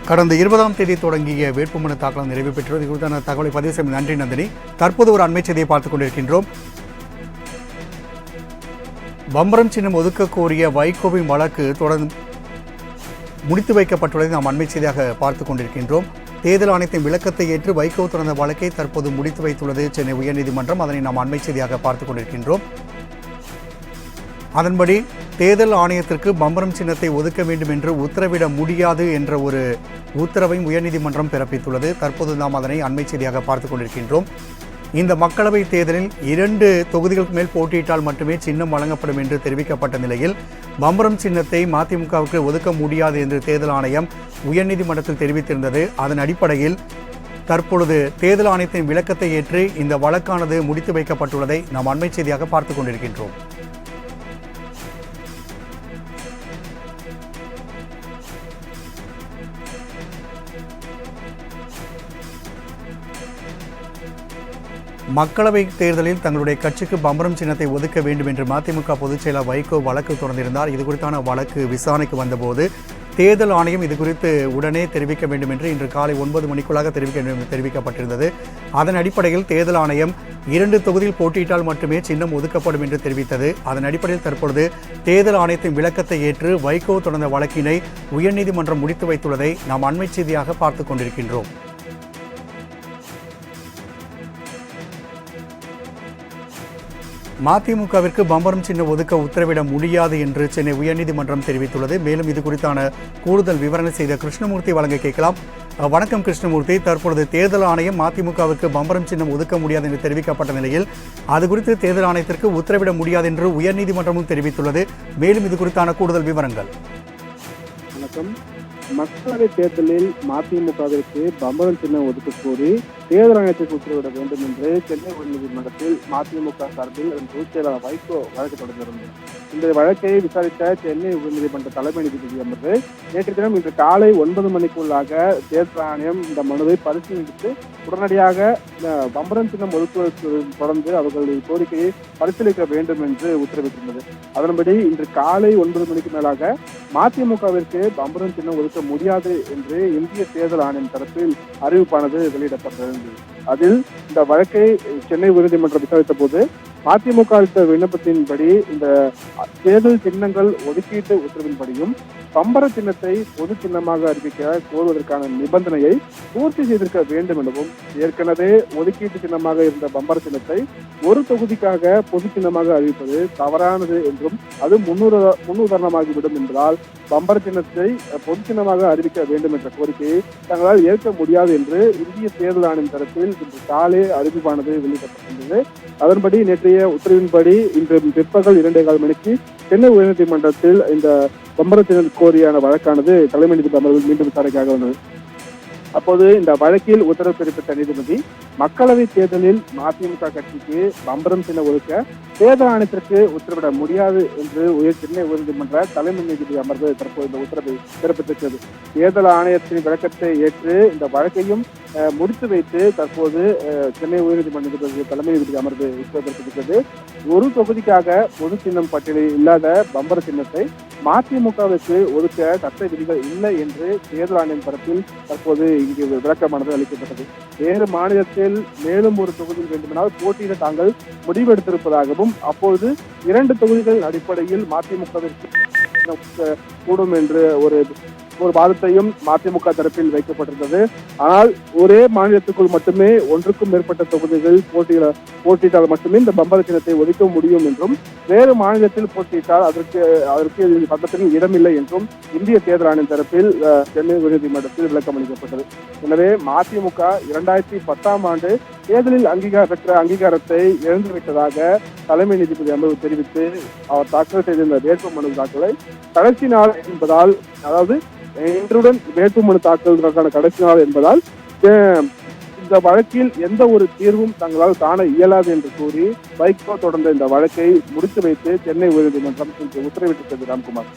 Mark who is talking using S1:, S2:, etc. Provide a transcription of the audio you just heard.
S1: கடந்த 20ஆம் தேதி தொடங்கிய வேட்புமனு தாக்கல் நிறைவு பெற்றது. இது குறித்தான தகவலை பதிவு செய்யும் நன்றி நந்தினி. தற்போது ஒரு அண்மை செய்தியை பார்த்துக் கொண்டிருக்கின்றோம். பம்பரம் சின்னம் ஒதுக்க கோரிய வைகோவின் வழக்கு தொடர்ந்து முடித்து வைக்கப்பட்டுள்ளதை நாம் அண்மை செய்தியாக பார்த்துக் கொண்டிருக்கின்றோம். தேர்தல் ஆணையத்தின் விளக்கத்தை ஏற்று வைகோ தொடர்ந்த வழக்கை தற்போது முடித்து வைத்துள்ளது சென்னை உயர்நீதிமன்றம். அதனை நாம் அண்மை செய்தியாக பார்த்துக் கொண்டிருக்கின்றோம். அதன்படி தேர்தல் ஆணையத்திற்கு பம்பரம் சின்னத்தை ஒதுக்க வேண்டும் என்று உத்தரவிட முடியாது என்ற ஒரு உத்தரவையும் உயர்நீதிமன்றம் பிறப்பித்துள்ளது. தற்போது நாம் அதனை அண்மை செய்தியாக பார்த்துக் கொண்டிருக்கின்றோம். இந்த மக்களவை தேர்தலில் 2 தொகுதிகளுக்கு மேல் போட்டியிட்டால் மட்டுமே சின்னம் வழங்கப்படும் என்று தெரிவிக்கப்பட்ட நிலையில் பம்பரம் சின்னத்தை மதிமுகவுக்கு ஒதுக்க முடியாது என்று தேர்தல் ஆணையம் உயர்நீதிமன்றத்தில் தெரிவித்திருந்தது. அதன் அடிப்படையில் தற்பொழுது தேர்தல் ஆணையத்தின் விளக்கத்தை ஏற்று இந்த வழக்கானது முடித்து வைக்கப்பட்டுள்ளதை நாம் அண்மை செய்தியாக பார்த்துக் கொண்டிருக்கின்றோம். மக்களவை தேர்தலில் தங்களுடைய கட்சிக்கு பம்பரம் சின்னத்தை ஒதுக்க வேண்டும் என்று மதிமுக பொதுச் செயலர் வைகோ வழக்கு தொடர்ந்திருந்தார். இது குறித்தான வழக்கு விசாரணைக்கு வந்தபோது தேர்தல் ஆணையம் இது குறித்து உடனே தெரிவிக்க வேண்டும் என்று இன்று காலை 9 மணிக்குள்ளாக தெரிவிக்கப்பட்டிருந்தது. அதன் அடிப்படையில் தேர்தல் ஆணையம் 2 தொகுதியில் போட்டியிட்டால் மட்டுமே சின்னம் ஒதுக்கப்படும் என்று தெரிவித்தது. அதன் அடிப்படையில் தற்பொழுது தேர்தல் ஆணையத்தின் விளக்கத்தை ஏற்று வைகோ தொடர்ந்த வழக்கினை உயர்நீதிமன்றம் முடித்து வைத்துள்ளதை நாம் அண்மை செய்தியாக பார்த்துக் கொண்டிருக்கின்றோம். மதிமுகவிற்கு பம்பரம் சின்னம் ஒதுக்க உத்தரவிட முடியாது என்று சென்னை உயர்நீதிமன்றம் தெரிவித்துள்ளது. மேலும் இது குறித்தான கூடுதல் விவரணை செய்த கிருஷ்ணமூர்த்தி வழங்க கேட்கலாம். வணக்கம் கிருஷ்ணமூர்த்தி. தற்பொழுது தேர்தல் ஆணையம் மதிமுகவிற்கு பம்பரம் சின்னம் ஒதுக்க முடியாது என்று தெரிவிக்கப்பட்ட நிலையில் அது குறித்து தேர்தல் ஆணையத்திற்கு உத்தரவிட முடியாது என்று உயர்நீதிமன்றமும் தெரிவித்துள்ளது. மேலும் இது குறித்தான கூடுதல் விவரங்கள்.
S2: வணக்கம். மக்களவை தேர்தலில் மதிமுகவிற்கு பம்பரம் சின்னம் ஒதுக்க கோரி தேர்தல் ஆணையத்திற்கு உத்தரவிட வேண்டும் என்று சென்னை உயர்நீதிமன்றத்தில் மதிமுக சார்பில் பொதுச் செயலாளர் வைகோ வழக்கு தொடர்ந்திருந்தது. இந்த வழக்கை விசாரித்த சென்னை உயர்நீதிமன்ற தலைமை நீதிபதி அமர்வு நேற்று தினம் இன்று காலை 9 மணிக்குள்ளாக தேர்தல் ஆணையம் இந்த மனுவை பரிசீலித்து உடனடியாக பம்பரம் சின்னம் ஒதுக்குவதற்கு தொடர்ந்து அவர்களுடைய கோரிக்கையை பரிசீலிக்க வேண்டும் என்று உத்தரவிட்டிருந்தது. அதன்படி இன்று காலை 9 மணிக்கு மேலாக மதிமுகவிற்கு பம்பரம் சின்னம் ஒதுக்க முடியாது என்று இந்திய தேர்தல் ஆணையம் தரப்பில் அறிவிப்பானது வெளியிடப்பட்டிருந்தது. அதில் இந்த வழக்கை சென்னை உயர்நீதிமன்றம் விசாரித்த போது மதிமுக அளித்த விண்ணப்பத்தின்படி இந்த தேர்தல் சின்னங்கள் ஒதுக்கீட்டு உத்தரவின்படியும் பம்பர சின்னத்தை பொது சின்னமாக அறிவிக்க கோருவதற்கான நிபந்தனையை பூர்த்தி செய்திருக்க வேண்டும் எனவும் ஏற்கனவே ஒதுக்கீட்டு சின்னமாக இருந்த பம்பர சின்னத்தை ஒரு தொகுதிக்காக பொது சின்னமாக அறிவிப்பது தவறானது என்றும் அது முன்னுதாரணமாகிவிடும் என்பதால் பம்பர சின்னத்தை பொது சின்னமாக அறிவிக்க வேண்டும் என்ற கோரிக்கையை தங்களால் ஏற்க முடியாது என்று இந்திய தேர்தல் ஆணையம் தரப்பில் இன்று காலை அறிவிப்பானது வெளியிடப்பட்டிருந்தது. அதன்படி நேற்றைய உத்தரவின்படி இன்று பிற்பகல் 2:15 மணிக்கு சென்னை உயர்நீதிமன்றத்தில் இந்த பம்பர சின்னம் கோரியான வழக்கானது தலைமை நீதிபதி அமர்வில் மீண்டும் விசாரணைக்காக வந்தது. அப்போது இந்த வழக்கில் உத்தரவு பிறப்பித்த நீதிபதி மக்களவை தேர்தலில் மதிமுக கட்சிக்கு பம்பரம் சின்னம் ஒதுக்க தேர்தல் ஆணையத்திற்கு உத்தரவிட முடியாது என்று சென்னை உயர்நீதிமன்ற தலைமை நீதிபதி அமர்வு தற்போது இந்த உத்தரவை பிறப்பித்திருக்கிறது. தேர்தல் ஆணையத்தின் விளக்கத்தை ஏற்று இந்த வழக்கையும் முடித்து வைத்து தற்போது சென்னை உயர்நீதிமன்ற நீதிபதி தலைமை நீதிபதி அமர்வு உத்தரவு பிறப்பித்திருக்கிறது. ஒரு தொகுதிக்காக பொது சின்னம் பட்டியலில் இல்லாத பம்பர சின்னத்தை மதிமுகவிற்கு ஒதுக்க சட்ட விதிகள் இல்லை என்று தேர்தல் ஆணையம் தரப்பில் தற்போது இங்கு விளக்கமானது அளிக்கப்பட்டது. வேறு மாநிலத்தில் மேலும் ஒரு தொகுதியில் வேண்டுமானால் போட்டியிட தாங்கள் முடிவெடுத்திருப்பதாகவும் அப்போது 2 தொகுதிகள் அடிப்படையில் மதிமுகவிற்கு கூடும் என்று ஒரு வாதத்தையும் மதிமுக தரப்பில் வைக்கப்பட்டிருந்தது. ஆனால் ஒரே மாநிலத்துக்குள் மட்டுமே ஒன்றுக்கும் மேற்பட்ட தொகுதிகள் போட்டியிட்டால் மட்டுமே இந்த பம்பர சின்னத்தை ஒதுக்க முடியும் என்றும் வேறு மாநிலத்தில் போட்டியிட்டால் அதற்கு சட்டத்தில் இடமில்லை என்றும் இந்திய தேர்தல் ஆணையம் தரப்பில் சென்னை உயர்நீதிமன்றத்தில் விளக்கம் அளிக்கப்பட்டது. எனவே மதிமுக 2010ஆம் ஆண்டு தேர்தலில் பெற்ற அங்கீகாரத்தை இழந்துவிட்டதாக தலைமை நீதிபதி அமர்வு தெரிவித்து அவர் தாக்கல் செய்திருந்த வேட்புமனு தாக்கலை கடைசி நாள் என்பதால், அதாவது இன்றுடன் வேட்புமனு தாக்கலுக்கான கடைசி நாள் என்பதால் இந்த வழக்கில் எந்த ஒரு தீர்வும் தங்களால் காண இயலாது என்று கூறி வைகோ தொடர்ந்த இந்த வழக்கை முடித்து வைத்து சென்னை உயர்நீதிமன்றம் இன்று உத்தரவிட்டிருக்கிறது. ராம்குமார்.